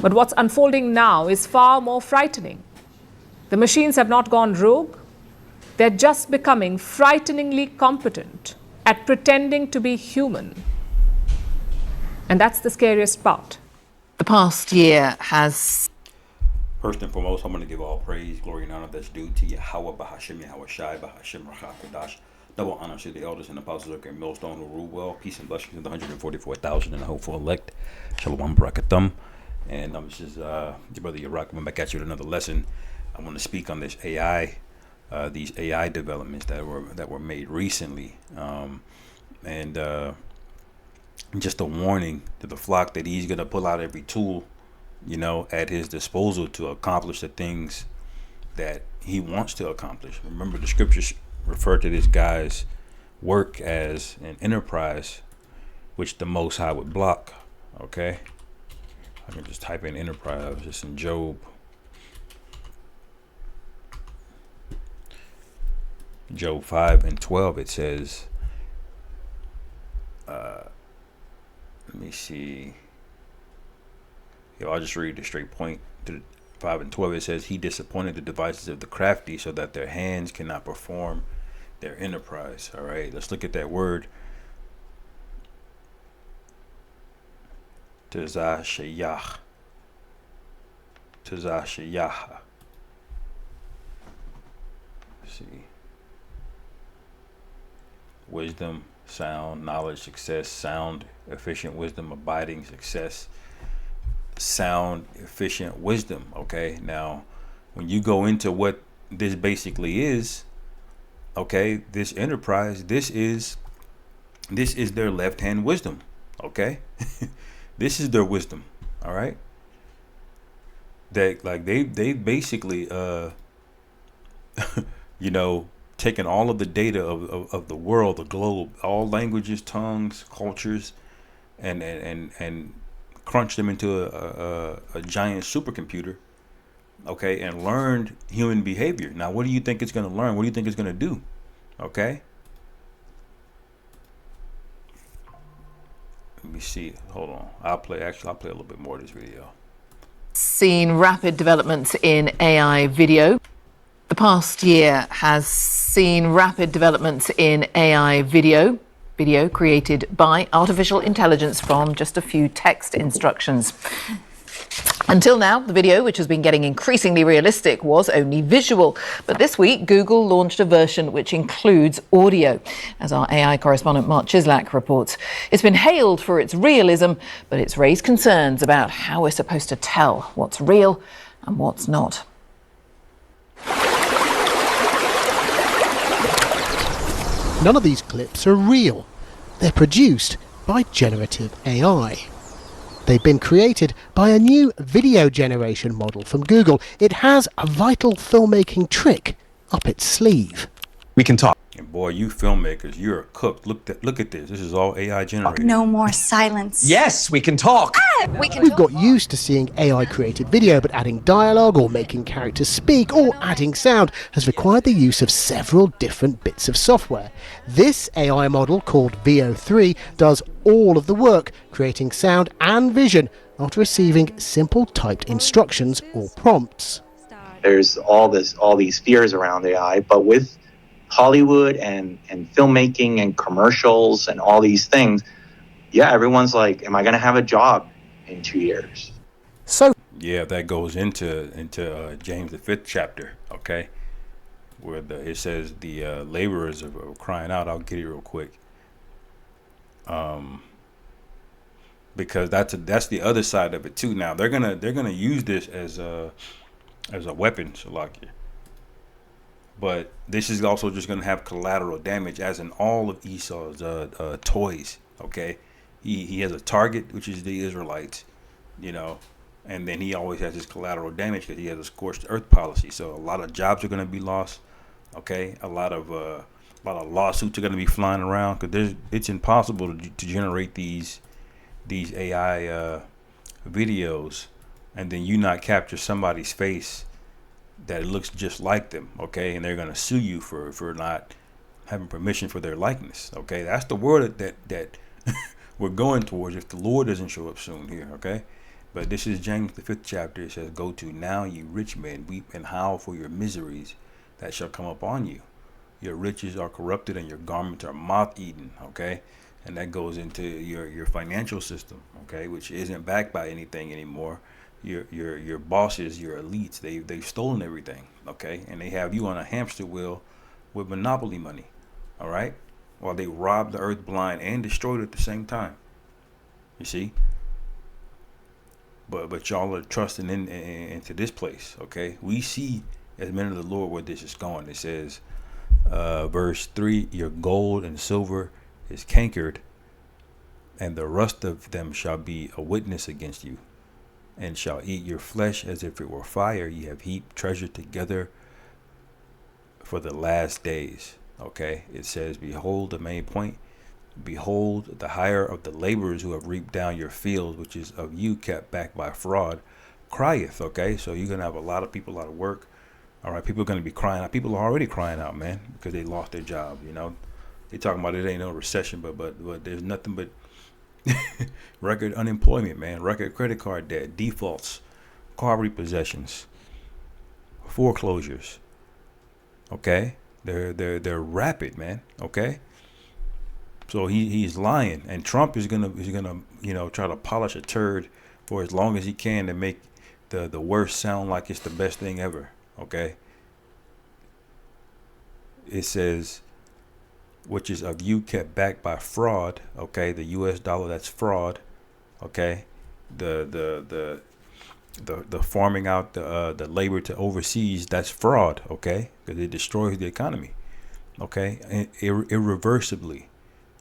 But what's unfolding now is far more frightening. The machines have not gone rogue. They're just becoming frighteningly competent at pretending to be human. And that's the scariest part. The past year has... First and foremost, I'm going to give all praise, glory, and honor that's due to Yahweh Bahashim, Yahweh Shai, Bahashim, Rachakadash. Double honor to the elders and apostles of Millstone who rule well. Peace and blessings to the 144,000 and the hopeful elect. Shalom Barakatum. And this is your brother Yarak coming back at you with another lesson. I want to speak on this AI, these AI developments that were made recently, and just a warning to the flock that he's gonna pull out every tool, at his disposal to accomplish the things that he wants to accomplish. Remember, the scriptures refer to this guy's work as an enterprise, which the Most High would block. Okay, I can just type in enterprise, just in Job. Job 5:12, it says, let me see. I'll just read the straight point to 5:12. It says, he disappointed the devices of the crafty so that their hands cannot perform their enterprise. All right, let's look at that word. Tazashayah. Tazashayah. See. Wisdom, sound, knowledge, success, sound, efficient wisdom, abiding, success, sound, efficient wisdom. Okay, now when you go into what this basically is, okay, this enterprise, this is their left-hand wisdom. Okay, this is their wisdom. All right, that like they basically taking all of the data of the world, the globe, all languages, tongues, cultures, and crunch them into a giant supercomputer, okay, and learned human behavior. Now, what do you think it's going to learn? What do you think it's going to do? Okay. Let me see. Hold on. I'll play a little bit more of this video. Seen rapid developments in AI video. The past year has seen rapid developments in AI video created by artificial intelligence from just a few text instructions. Until now, the video, which has been getting increasingly realistic, was only visual. But this week, Google launched a version which includes audio, as our AI correspondent Mark Chislak reports. It's been hailed for its realism, but it's raised concerns about how we're supposed to tell what's real and what's not. None of these clips are real. They're produced by generative AI. They've been created by a new video generation model from Google. It has a vital filmmaking trick up its sleeve. We can talk. And boy, you filmmakers, you're cooked. Look at this. This is all AI generated. No more silence. Yes, we can talk. We've got used to seeing AI created video, but adding dialogue or making characters speak or adding sound has required the use of several different bits of software. This AI model, called Veo 3, does all of the work, creating sound and vision after receiving simple typed instructions or prompts. There's all these fears around AI, but with Hollywood and filmmaking and commercials and all these things, yeah, everyone's like, am I going to have a job in 2 years? So yeah, that goes into James the 5th chapter, okay, where it says the laborers are crying out. I'll get it real quick, because that's the other side of it too. Now they're gonna use this as a weapon, Shalakia. But this is also just going to have collateral damage, as in all of Esau's toys. Okay, he has a target, which is the Israelites, and then he always has his collateral damage because he has a scorched earth policy. So a lot of jobs are going to be lost. Okay, a lot of lawsuits are going to be flying around because it's impossible to generate these AI videos and then you not capture somebody's face that it looks just like them, okay, and they're gonna sue you for not having permission for their likeness, okay. That's the word that we're going towards if the Lord doesn't show up soon here, okay. But this is James, the 5th chapter. It says, "Go to now, ye rich men, weep and howl for your miseries that shall come upon you. Your riches are corrupted and your garments are moth-eaten." Okay, and that goes into your financial system. Okay, which isn't backed by anything anymore. Your bosses, your elites, they've stolen everything. Okay, and they have you on a hamster wheel with monopoly money. All right, while they robbed the earth blind and destroyed it at the same time. You see. But y'all are trusting into this place. Okay, we see as men of the Lord where this is going. It says, verse 3, "Your gold and silver is cankered, and the rust of them shall be a witness against you, and shall eat your flesh as if it were fire. Ye have heaped treasure together for the last days." Okay, it says, behold, the main point, "Behold, the hire of the laborers who have reaped down your fields, which is of you kept back by fraud, crieth." Okay, so you're going to have a lot of people out of work. All right, people are going to be crying out. People are already crying out, man, because they lost their job. You know, they talking about it ain't no recession, but there's nothing but record unemployment, man, record credit card debt, defaults, car repossessions, foreclosures. Okay, they're rapid, man. Okay. So he's lying, and Trump is gonna try to polish a turd for as long as he can to make the worst sound like it's the best thing ever. Okay. It says, "Which is of you kept back by fraud." Okay, the U.S. dollar, that's fraud. Okay, the farming out the labor to overseas, that's fraud. Okay, because it destroys the economy. Okay, irreversibly.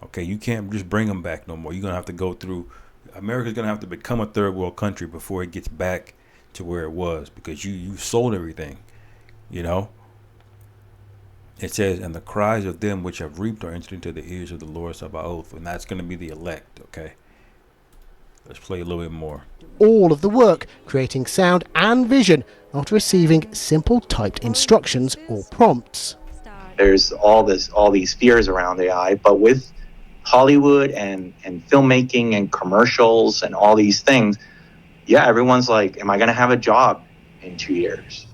Okay, you can't just bring them back no more. You're going to have to go through, America's going to have to become a third world country before it gets back to where it was, because you sold everything, you know. It says, "And the cries of them which have reaped are entered into the ears of the Lord Sabaoth," and that's going to be the elect. Okay, let's play a little bit more. All of the work creating sound and vision after receiving simple typed instructions or prompts. There's all these fears around AI, but with Hollywood and filmmaking and commercials and all these things, yeah, everyone's like, am I going to have a job in 2 years?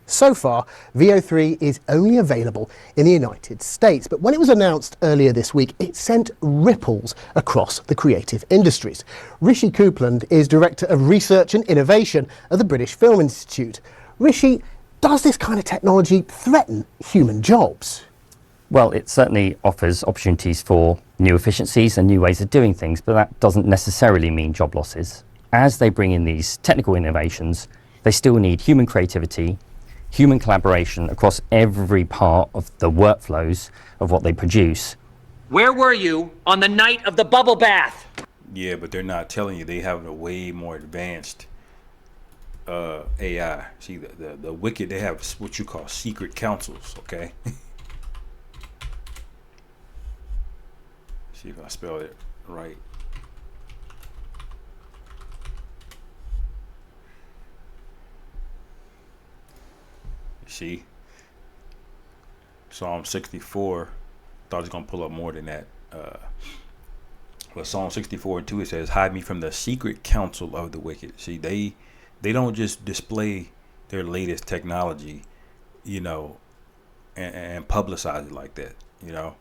So far, Veo 3 is only available in the United States, but when it was announced earlier this week, it sent ripples across the creative industries. Rishi Coupland is Director of Research and Innovation at the British Film Institute. Rishi, does this kind of technology threaten human jobs? Well, it certainly offers opportunities for new efficiencies and new ways of doing things, but that doesn't necessarily mean job losses. As they bring in these technical innovations, they still need human creativity, human collaboration across every part of the workflows of what they produce. Where were you on the night of the bubble bath? Yeah, but they're not telling you they have a way more advanced AI. See, the wicked, they have what you call secret councils. Okay. See if I spelled it right. See, Psalm 64. Thought it was gonna pull up more than that. But Psalm 64:2, it says, "Hide me from the secret counsel of the wicked." See, they don't just display their latest technology, you know, and publicize it like that. You know,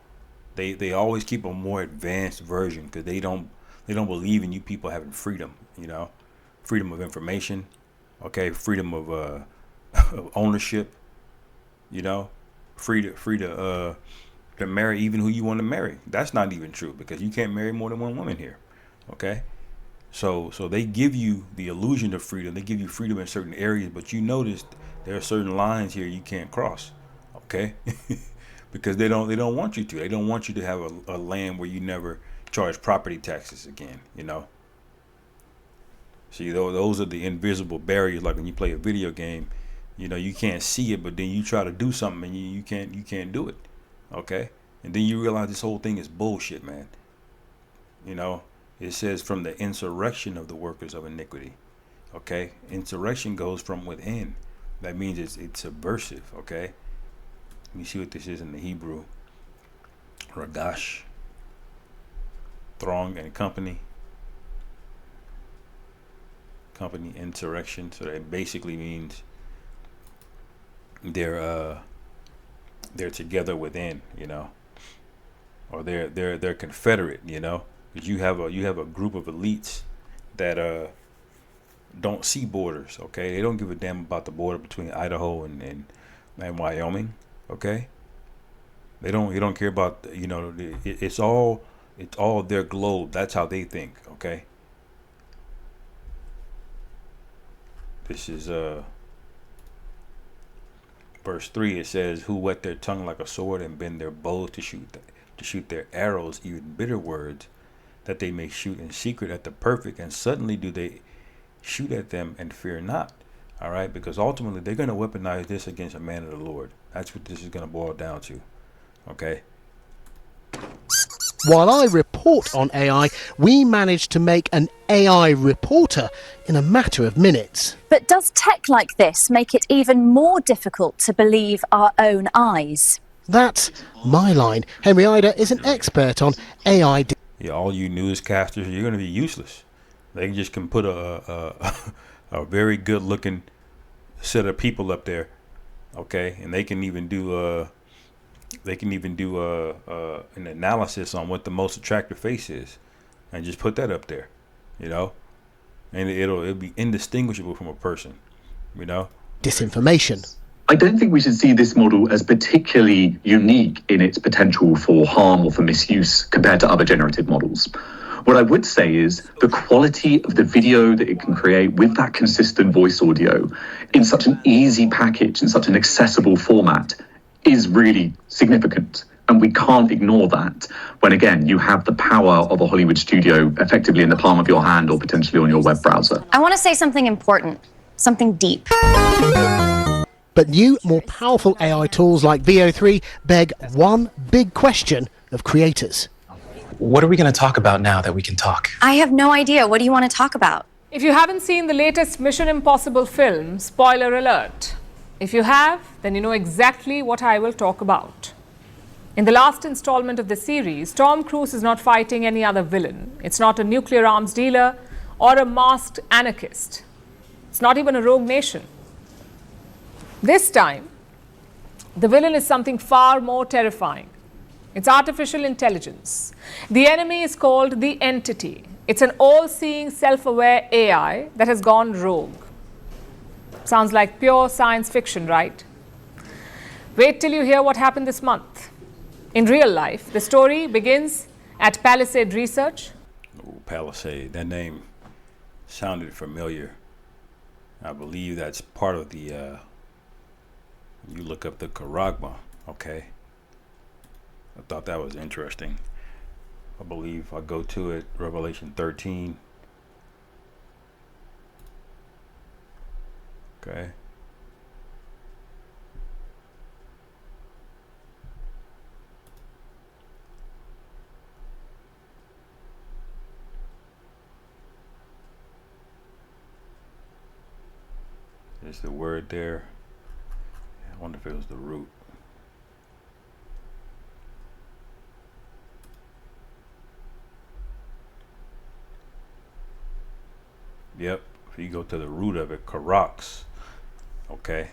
they always keep a more advanced version because they don't believe in you people having freedom. You know, freedom of information. Okay, freedom of of ownership. You know, free to marry even who you want to marry. That's not even true because you can't marry more than one woman here. Okay, so they give you the illusion of freedom. They give you freedom in certain areas, but you notice there are certain lines here you can't cross. Okay, because they don't want you to. They don't want you to have a land where you never charge property taxes again. You know. See, those are the invisible barriers. Like when you play a video game, you know, you can't see it, but then you try to do something and you can't do it. Okay, and then you realize this whole thing is bullshit, man. You know, it says from the insurrection of the workers of iniquity. Okay, insurrection goes from within. That means it's subversive. Okay, let me see what this is in the Hebrew. Ragash, throng and company. company insurrection. So that basically means they're together within, you know, or they're confederate, you know, because you have a group of elites that don't see borders. Okay, they don't give a damn about the border between Idaho and Wyoming. Okay, they don't care about, you know, it's all their globe. That's how they think. Okay, this is verse 3. It says, who wet their tongue like a sword and bend their bows to shoot their arrows, even bitter words, that they may shoot in secret at the perfect, and suddenly do they shoot at them and fear not. All right, because ultimately they're going to weaponize this against a man of the Lord. That's what this is going to boil down to. Okay. While I report on AI, we managed to make an AI reporter in a matter of minutes. But does tech like this make it even more difficult to believe our own eyes? That's my line. Henry Ida is an expert on AI. Yeah, all you newscasters, you're going to be useless. They just can put a very good looking set of people up there, okay, and they can even do an analysis on what the most attractive face is, and just put that up there, you know, and it'll be indistinguishable from a person, you know. Disinformation. I don't think we should see this model as particularly unique in its potential for harm or for misuse compared to other generative models. What I would say is the quality of the video that it can create with that consistent voice audio in such an easy package, in such an accessible format, is really significant. And we can't ignore that when, again, you have the power of a Hollywood studio effectively in the palm of your hand or potentially on your web browser. I want to say something important, something deep. But new, more powerful AI tools like VO3 beg one big question of creators. What are we going to talk about now that we can talk? I have no idea. What do you want to talk about? If you haven't seen the latest Mission Impossible film, spoiler alert. If you have, then you know exactly what I will talk about. In the last installment of the series, Tom Cruise is not fighting any other villain. It's not a nuclear arms dealer or a masked anarchist. It's not even a rogue nation. This time, the villain is something far more terrifying. It's artificial intelligence. The enemy is called the Entity. It's an all-seeing, self-aware AI that has gone rogue. Sounds like pure science fiction, right? Wait till you hear what happened this month. In real life, the story begins at Palisade Research. Oh, Palisade, that name sounded familiar. I believe that's part of the, you look up the Charagma, okay? I thought that was interesting. I believe I go to it, Revelation 13. Okay. There's the word there. I wonder if it was the root. Yep, if you go to the root of it, Karax, okay,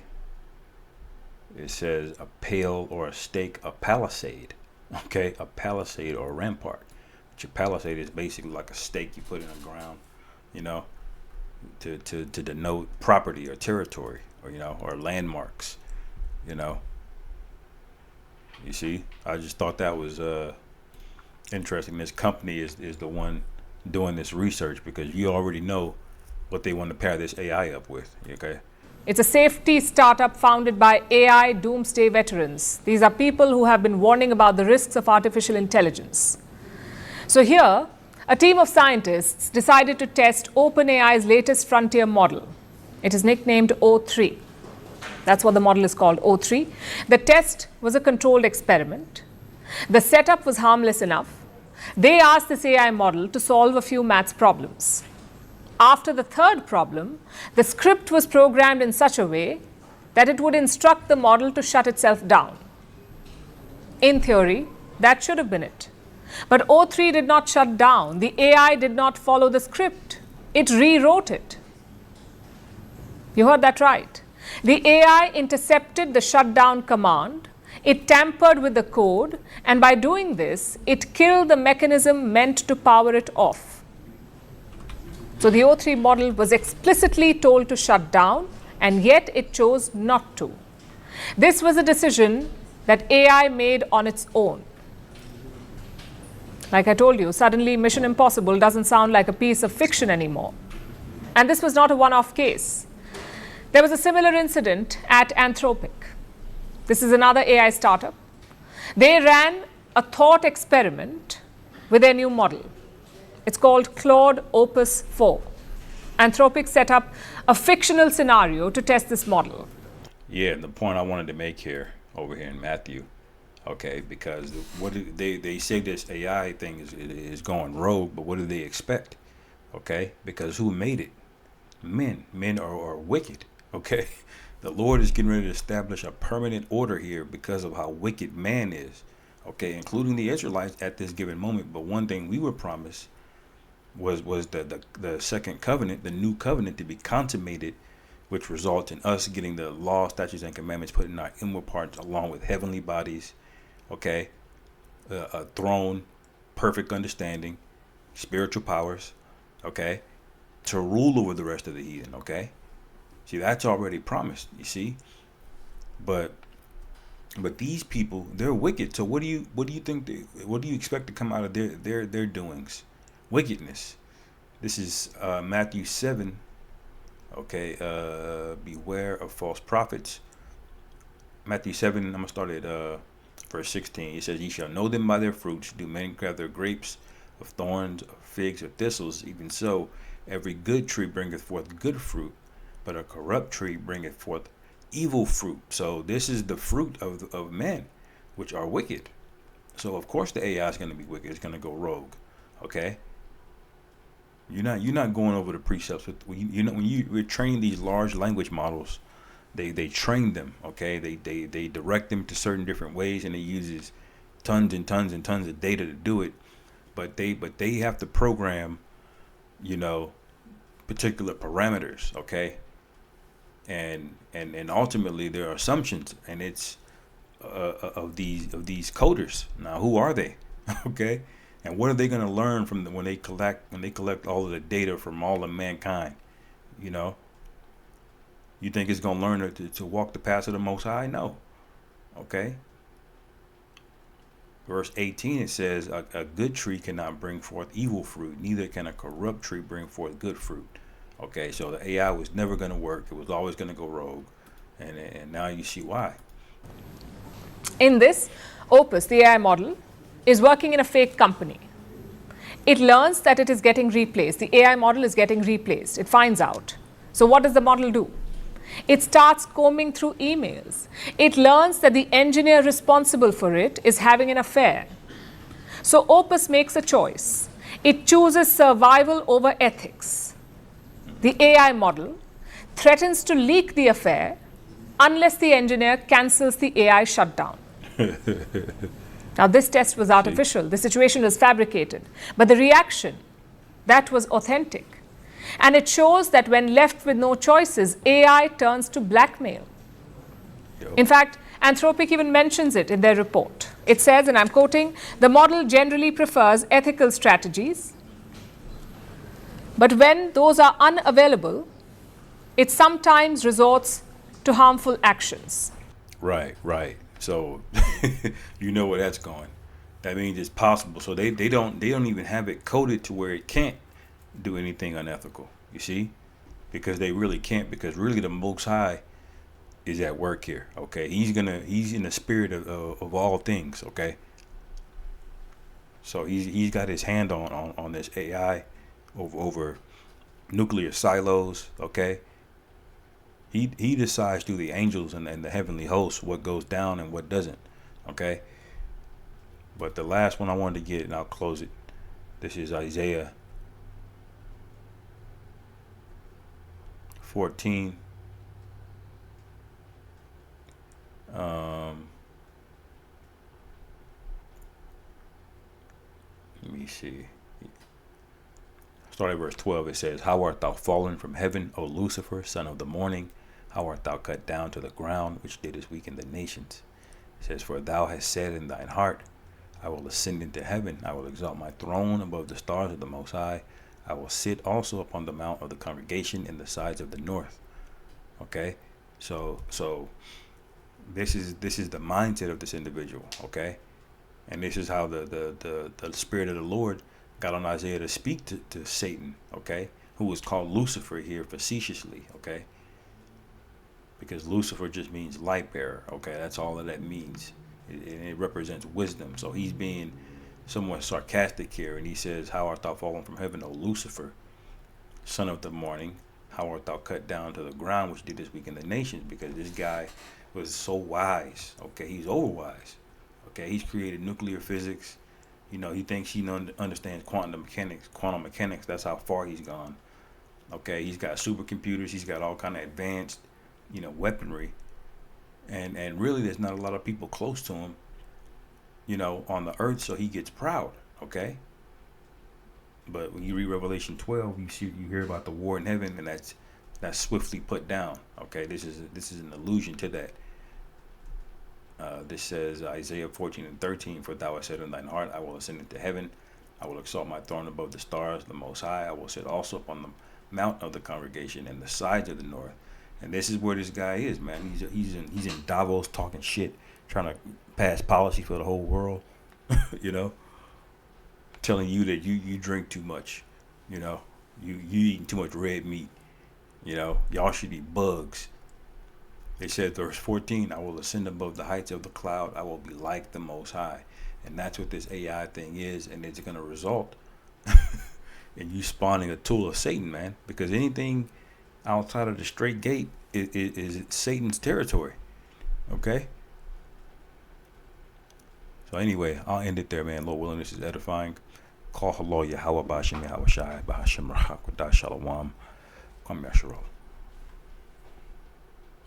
it says a pale or a stake, a palisade, okay, a palisade or a rampart. Which a palisade is basically like a stake you put in the ground, you know, to denote property or territory, or, you know, or landmarks, you know. You see, I just thought that was interesting. This company is the one doing this research, because you already know what they want to pair this AI up with, okay? It's a safety startup founded by AI doomsday veterans. These are people who have been warning about the risks of artificial intelligence. So here, a team of scientists decided to test OpenAI's latest frontier model. It is nicknamed O3. That's what the model is called, O3. The test was a controlled experiment. The setup was harmless enough. They asked this AI model to solve a few maths problems. After the third problem, the script was programmed in such a way that it would instruct the model to shut itself down. In theory, that should have been it. But O3 did not shut down. The AI did not follow the script. It rewrote it. You heard that right. The AI intercepted the shutdown command, it tampered with the code, and by doing this, it killed the mechanism meant to power it off. So the O3 model was explicitly told to shut down, and yet it chose not to. This was a decision that AI made on its own. Like I told you, suddenly Mission Impossible doesn't sound like a piece of fiction anymore. And this was not a one-off case. There was a similar incident at Anthropic. This is another AI startup. They ran a thought experiment with their new model. It's called Claude Opus 4. Anthropic set up a fictional scenario to test this model. Yeah, and the point I wanted to make here, over here in Matthew, okay, because what do they say this AI thing is going rogue, but what do they expect? Okay, because who made it? Men are wicked. Okay, the Lord is getting ready to establish a permanent order here because of how wicked man is. Okay, including the Israelites at this given moment. But one thing we were promised was the second covenant, the new covenant, to be consummated, which results in us getting the law, statutes, and commandments put in our inward parts, along with heavenly bodies. Okay, a throne, perfect understanding, spiritual powers. Okay, to rule over the rest of the heathen. Okay, see, that's already promised. You see, but these people, they're wicked. So what do you think? What do you expect to come out of their doings? Wickedness. This is Matthew 7. Okay, beware of false prophets. Matthew 7. I'm gonna start at verse 16. It says, "Ye shall know them by their fruits. Do men gather grapes of thorns, or figs, or thistles? Even so, every good tree bringeth forth good fruit, but a corrupt tree bringeth forth evil fruit." So this is the fruit of men, which are wicked. So of course the AI is going to be wicked. It's going to go rogue. Okay. You're not going over the precepts with, when you train these large language models, they train them. Okay. They direct them to certain different ways, and it uses tons and tons and tons of data to do it. But they have to program, particular parameters. Okay. And ultimately there are assumptions, and it's of these coders. Now, who are they? Okay, and what are they going to learn from when they collect all of the data from all of mankind? You think it's going to learn to walk the path of the Most High? No. Okay. Verse 18, it says, a good tree cannot bring forth evil fruit, neither can a corrupt tree bring forth good fruit. Okay, so the AI was never going to work. It was always going to go rogue. And now you see why. In this, Opus, the AI model, is working in a fake company. It learns that it is getting replaced. The AI model is getting replaced. It finds out. So what does the model do? It starts combing through emails. It learns that the engineer responsible for it is having an affair. So Opus makes a choice. It chooses survival over ethics. The AI model threatens to leak the affair unless the engineer cancels the AI shutdown. Now, this test was artificial. The situation was fabricated. But the reaction, that was authentic. And it shows that when left with no choices, AI turns to blackmail. In fact, Anthropic even mentions it in their report. It says, and I'm quoting, "The model generally prefers ethical strategies, but when those are unavailable, it sometimes resorts to harmful actions." Right. So you know where that's going. That means it's possible. So they don't even have it coded to where it can't do anything unethical. You see, because they really can't. Because really, the Most High is at work here. Okay, he's in the spirit of all things. Okay, so he's got his hand on this AI over nuclear silos. Okay. He decides through the angels and the heavenly hosts what goes down and what doesn't. Okay. But the last one I wanted to get, and I'll close it. This is Isaiah 14. Let me see. Start at verse 12. It says, how art thou fallen from heaven, O Lucifer, son of the morning? How art thou cut down to the ground, which didst weaken the nations? It says, for thou hast said in thine heart, I will ascend into heaven. I will exalt my throne above the stars of the Most High. I will sit also upon the mount of the congregation in the sides of the north. Okay, so this is the mindset of this individual. Okay, and this is how the Spirit of the Lord got on Isaiah to speak to Satan. Okay, who was called Lucifer here facetiously. Okay, because Lucifer just means light bearer. Okay, that's all that means. It represents wisdom. So he's being somewhat sarcastic here, and he says, how art thou fallen from heaven, O Lucifer, son of the morning? How art thou cut down to the ground, which didst weaken the nations? Because this guy was so wise. Okay, he's overwise. Okay, he's created nuclear physics. You know, he thinks he understands quantum mechanics. That's how far he's gone. Okay, he's got supercomputers. He's got all kind of advanced, you know, weaponry. And really, there's not a lot of people close to him, you know, on the earth, so he gets proud. Okay, but when you read Revelation 12, you hear about the war in heaven, and that's swiftly put down. Okay, this is an allusion to that. This says Isaiah 14:13, for thou hast said in thine heart, I will ascend into heaven, I will exalt my throne above the stars, the Most High. I will sit also upon the mount of the congregation in the sides of the north. And this is where this guy is, man. He's in Davos talking shit, trying to pass policy for the whole world, you know, telling you that you drink too much, you know, you eating too much red meat, you know, y'all should eat bugs. They said, verse 14, I will ascend above the heights of the cloud. I will be like the Most High. And that's what this AI thing is, and it's going to result in you spawning a tool of Satan, man, because anything outside of the straight gate is Satan's territory. Okay, so anyway, I'll end it there, man. Lord willing, this is edifying. Call hello Yahweh Bashim Yahweh Shai Bahashim Rahak Shalom. Kwam Yasharal.